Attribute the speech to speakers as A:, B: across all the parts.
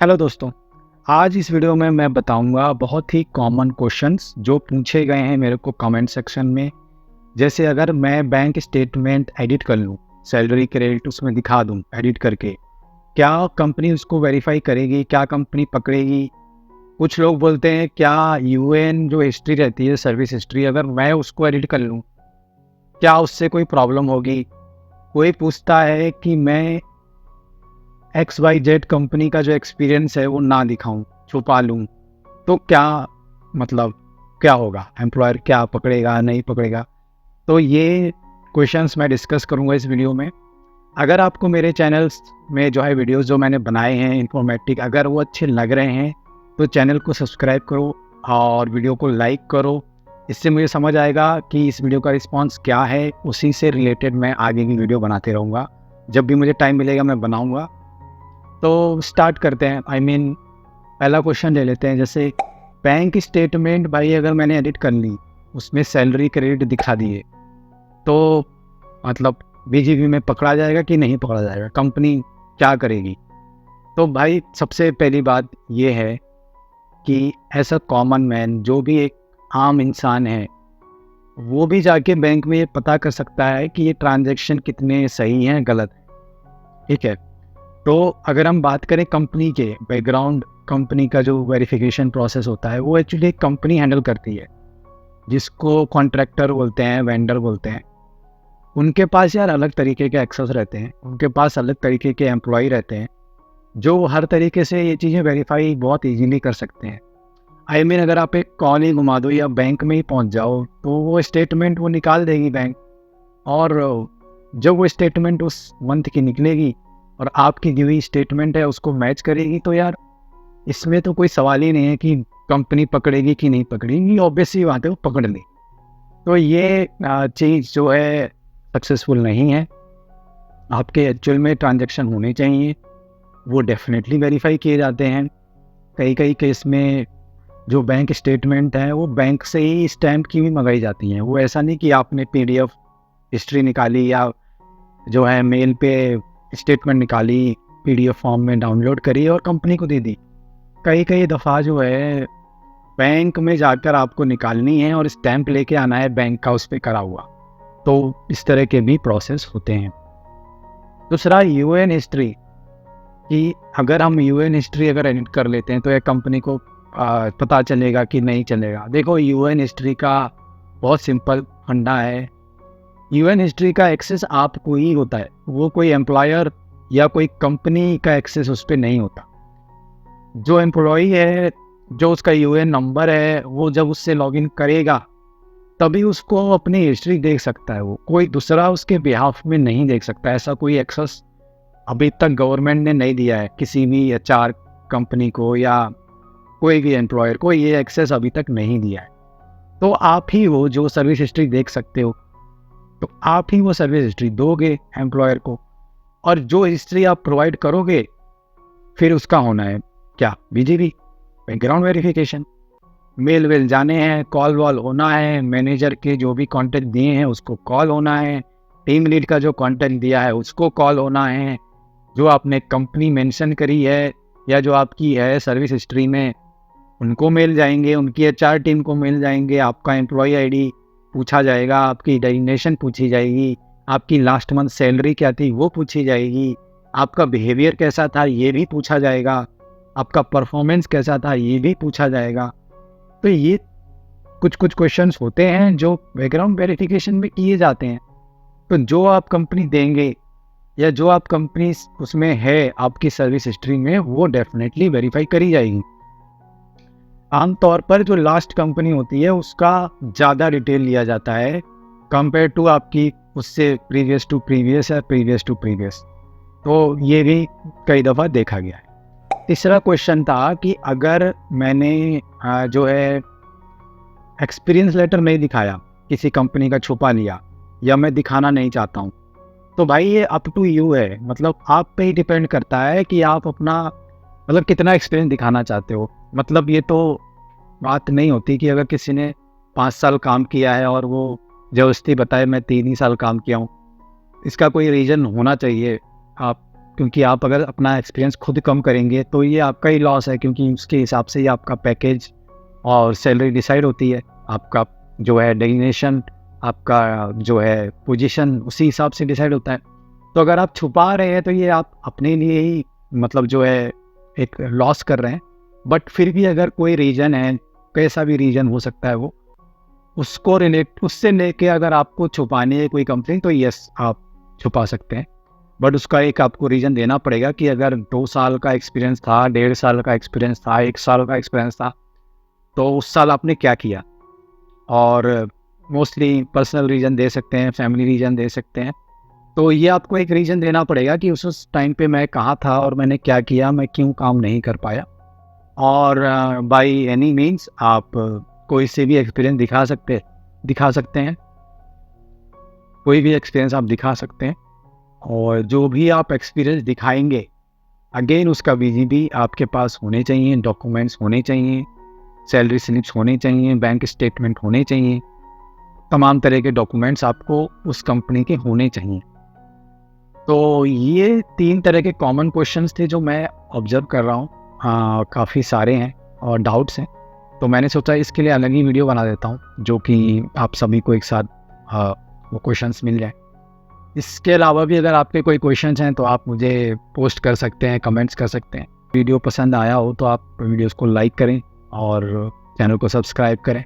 A: Hello दोस्तों, आज इस वीडियो में मैं बताऊंगा बहुत ही कॉमन क्वेश्चंस जो पूछे गए हैं मेरे को कमेंट सेक्शन में। जैसे अगर मैं बैंक स्टेटमेंट एडिट कर लूँ, सैलरी क्रेडिट उसमें दिखा दूँ एडिट करके, क्या कंपनी उसको वेरीफाई करेगी? क्या कंपनी पकड़ेगी? कुछ लोग बोलते हैं क्या यूएएन जो हिस्ट्री रहती है, सर्विस हिस्ट्री, अगर मैं उसको एडिट कर लूँ, क्या उससे कोई प्रॉब्लम होगी? कोई पूछता है कि मैं XYZ कंपनी का जो एक्सपीरियंस है वो ना दिखाऊं, छुपा लूं, तो क्या मतलब क्या होगा? एम्प्लॉयर क्या पकड़ेगा, नहीं पकड़ेगा? तो ये क्वेश्चंस मैं डिस्कस करूंगा इस वीडियो में। अगर आपको मेरे चैनल्स में जो है वीडियोस जो मैंने बनाए हैं इन्फॉर्मेटिव, अगर वो अच्छे लग रहे हैं तो चैनल को सब्सक्राइब करो और वीडियो को लाइक करो। इससे मुझे समझ आएगा कि इस वीडियो का रिस्पॉन्स क्या है। उसी से रिलेटेड मैं आगे की वीडियो बनाते रहूँगा। जब भी मुझे टाइम मिलेगा मैं बनाऊँगा। तो स्टार्ट करते हैं। पहला क्वेश्चन ले लेते हैं। जैसे बैंक स्टेटमेंट भाई अगर मैंने एडिट कर ली, उसमें सैलरी क्रेडिट दिखा दिए, तो मतलब बीजीपी में पकड़ा जाएगा कि नहीं पकड़ा जाएगा? कंपनी क्या करेगी? तो भाई सबसे पहली बात ये है कि ऐसा कॉमन मैन जो भी एक आम इंसान है, वो भी जाके बैंक में ये पता कर सकता है कि ये ट्रांजैक्शन कितने सही हैं, गलत हैं। ठीक है। तो अगर हम बात करें कंपनी के बैकग्राउंड, कंपनी का जो वेरिफिकेशन प्रोसेस होता है वो एक्चुअली एक कंपनी हैंडल करती है, जिसको कॉन्ट्रैक्टर बोलते हैं, वेंडर बोलते हैं। उनके पास यार अलग तरीके के एक्सेस रहते हैं, उनके पास अलग तरीके के एम्प्लॉय रहते हैं जो हर तरीके से ये चीज़ें वेरीफाई बहुत इजीली कर सकते हैं। अगर आप एक कॉल ही घुमा दो या बैंक में ही पहुंच जाओ तो वो स्टेटमेंट वो निकाल देगी बैंक। और जब वो स्टेटमेंट उस मंथ की निकलेगी और आपकी दी हुई स्टेटमेंट है उसको मैच करेगी, तो यार इसमें तो कोई सवाल ही नहीं है कि कंपनी पकड़ेगी कि नहीं पकड़ेगी। ऑब्वियस ही बात है, वो पकड़ ली। तो ये चीज़ जो है सक्सेसफुल नहीं है। आपके एक्चुअल में ट्रांजैक्शन होने चाहिए, वो डेफिनेटली वेरीफाई किए जाते हैं। कई कई केस में जो बैंक स्टेटमेंट है वो बैंक से ही स्टैम्प की भी मंगाई जाती हैं। वो ऐसा नहीं कि आपने PDF हिस्ट्री निकाली या जो है मेल पे स्टेटमेंट निकाली, PDF फॉर्म में डाउनलोड करी और कंपनी को दे दी। कई कई दफ़ा जो है बैंक में जाकर आपको निकालनी है और स्टैंप लेके आना है बैंक का उस पर करा हुआ। तो इस तरह के भी प्रोसेस होते हैं। दूसरा यूएन हिस्ट्री, कि अगर हम यूएन हिस्ट्री अगर एडिट कर लेते हैं तो यह कंपनी को पता चलेगा कि नहीं चलेगा? देखो, यूएन हिस्ट्री का बहुत सिंपल फंडा है। यूएन हिस्ट्री का एक्सेस आपको ही होता है, वो कोई एम्प्लॉयर या कोई कंपनी का एक्सेस उस पर नहीं होता। जो एम्प्लॉई है, जो उसका यूएन नंबर है, वो जब उससे लॉगिन करेगा तभी उसको अपनी हिस्ट्री देख सकता है। वो कोई दूसरा उसके बिहाफ में नहीं देख सकता। ऐसा कोई एक्सेस अभी तक गवर्नमेंट ने नहीं दिया है किसी भी HR कंपनी को या कोई भी एम्प्लॉयर को। ये एक्सेस अभी तक नहीं दिया है। तो आप ही वो जो सर्विस हिस्ट्री देख सकते हो, तो आप ही वो सर्विस हिस्ट्री दोगे एम्प्लॉयर को। और जो हिस्ट्री आप प्रोवाइड करोगे, फिर उसका होना है क्या? BGV, background verification. मेल वेल जाने हैं, कॉल वॉल होना है, मैनेजर के जो भी कॉन्टैक्ट दिए हैं उसको कॉल होना है, टीम लीड का जो कॉन्टैक्ट दिया है उसको कॉल होना है, जो आपने कंपनी मेंशन करी है या जो आपकी है सर्विस हिस्ट्री में उनको मिल जाएंगे, उनकी HR टीम को मिल जाएंगे। आपका एम्प्लॉय ID पूछा जाएगा, आपकी डेजिग्नेशन पूछी जाएगी, आपकी लास्ट मंथ सैलरी क्या थी वो पूछी जाएगी, आपका बिहेवियर कैसा था ये भी पूछा जाएगा, आपका परफॉर्मेंस कैसा था ये भी पूछा जाएगा। तो ये कुछ कुछ क्वेश्चंस होते हैं जो बैकग्राउंड वेरिफिकेशन में किए जाते हैं। तो जो आप कंपनी देंगे या जो आप कंपनी उसमें है आपकी सर्विस हिस्ट्री में, वो डेफिनेटली वेरीफाई करी जाएगी। आमतौर पर जो लास्ट कंपनी होती है उसका ज़्यादा डिटेल लिया जाता है कंपेयर टू आपकी उससे प्रीवियस टू प्रीवियस या प्रीवियस टू प्रीवियस। तो ये भी कई दफ़ा देखा गया है। तीसरा क्वेश्चन था कि अगर मैंने जो है एक्सपीरियंस लेटर नहीं दिखाया, किसी कंपनी का छुपा लिया या मैं दिखाना नहीं चाहता हूँ, तो भाई ये अप टू यू है। मतलब आप पे ही डिपेंड करता है कि आप अपना कितना एक्सपीरियंस दिखाना चाहते हो। ये तो बात नहीं होती कि अगर किसी ने 5 साल काम किया है और वो जबरदस्ती बताए मैं 3 ही साल काम किया हूँ। इसका कोई रीज़न होना चाहिए। आप क्योंकि आप अगर अपना एक्सपीरियंस खुद कम करेंगे तो ये आपका ही लॉस है, क्योंकि उसके हिसाब से ही आपका पैकेज और सैलरी डिसाइड होती है। आपका जो है डेजिग्नेशन, आपका जो है पोजीशन उसी हिसाब से डिसाइड होता है। तो अगर आप छुपा रहे हैं तो ये आप अपने लिए ही मतलब जो है एक लॉस कर रहे हैं। बट फिर भी अगर कोई रीज़न है, कैसा भी रीज़न हो सकता है वो, उससे लेके अगर आपको छुपानी है कोई कंप्लेंट तो यस आप छुपा सकते हैं। बट उसका एक आपको रीज़न देना पड़ेगा कि अगर 2 साल का एक्सपीरियंस था, 1.5 साल का एक्सपीरियंस था, 1 साल का एक्सपीरियंस था, तो उस साल आपने क्या किया। और मोस्टली पर्सनल रीज़न दे सकते हैं, फैमिली रीज़न दे सकते हैं। तो ये आपको एक रीज़न देना पड़ेगा कि उस टाइम पे मैं कहाँ था और मैंने क्या किया, मैं क्यों काम नहीं कर पाया। और बाय एनी मीन्स आप कोई से भी एक्सपीरियंस दिखा सकते हैं, कोई भी एक्सपीरियंस आप दिखा सकते हैं। और जो भी आप एक्सपीरियंस दिखाएंगे, अगेन उसका वीजीबी आपके पास होने चाहिए, डॉक्यूमेंट्स होने चाहिए, सैलरी स्लिप्स होने चाहिए, बैंक स्टेटमेंट होने चाहिए, तमाम तरह के डॉक्यूमेंट्स आपको उस कंपनी के होने चाहिए। तो ये 3 तरह के कॉमन क्वेश्चंस थे जो मैं ऑब्जर्व कर रहा हूँ। काफ़ी सारे हैं और डाउट्स हैं, तो मैंने सोचा इसके लिए अलग ही वीडियो बना देता हूँ, जो कि आप सभी को एक साथ वो क्वेश्चंस मिल जाए। इसके अलावा भी अगर आपके कोई क्वेश्चंस हैं तो आप मुझे पोस्ट कर सकते हैं, कमेंट्स कर सकते हैं। वीडियो पसंद आया हो तो आप वीडियोस को लाइक करें और चैनल को सब्सक्राइब करें।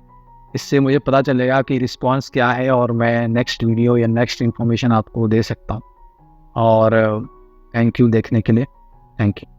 A: इससे मुझे पता चलेगा कि रिस्पांस क्या है और मैं नेक्स्ट वीडियो या नेक्स्ट इन्फॉर्मेशन आपको दे सकता हूँ। और थैंक यू देखने के लिए। Thank you.